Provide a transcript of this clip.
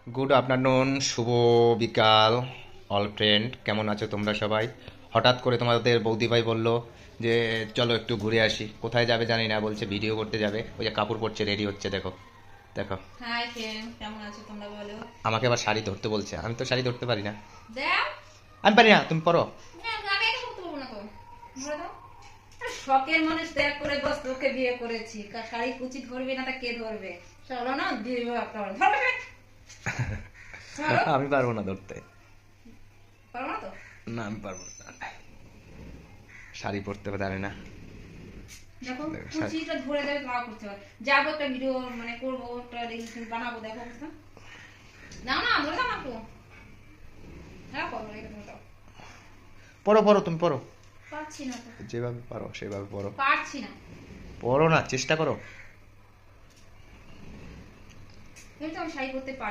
Good afternoon, শুভ বিকাল all friend. কেমন আছো তোমরা সবাই? হঠাৎ করে তোমাদের বৌদি ভাই বললো যে চলো একটু ঘুরে আসি। কোথায় যাবে জানি না, বলছে ভিডিও করতে যাবে। ওই যে কাপড় পরছে, রেডি হচ্ছে, দেখো দেখো। হাই ফ্রেন্ড, কেমন আছো তোমরা বলো? আমাকে আবার শাড়ি ধরতে বলছে, আমি তো শাড়ি ধরতে পারি না। দাও। আমি পারি না, তুমি পরো। না, আমি এটা করতে পারবো না তো। ধরে দাও। শখের মানুষ ত্যাগ করে বস তোকে বিয়ে করেছি, শাড়ি কুচি ধরবে না তা কে ধরবে? চলো না দিয়ে একটা ধরবে। ধরো। আমি পারবো না ধরতে। পারবো না তো। না, আমি পারবো না, শাড়ি পরতে পারি না। দেখো দেখো, কুচিটা ধরে দেবে, তাও করতে হবে। যাবো একটা ভিডিও মানে করবো, একটা রিলস বানাবো, দেখো অবস্থা। দাও না, ধরে দাও না একটু। হ্যাঁ করবো, এটা ধরে দাও। পরো পরো, তুমি পরো। পারছি না তো। যেভাবে পারো সেভাবে পরো। পারছি না। পরো না, চেষ্টা করো। তুমি তো আমি শাড়ি করতে পারি।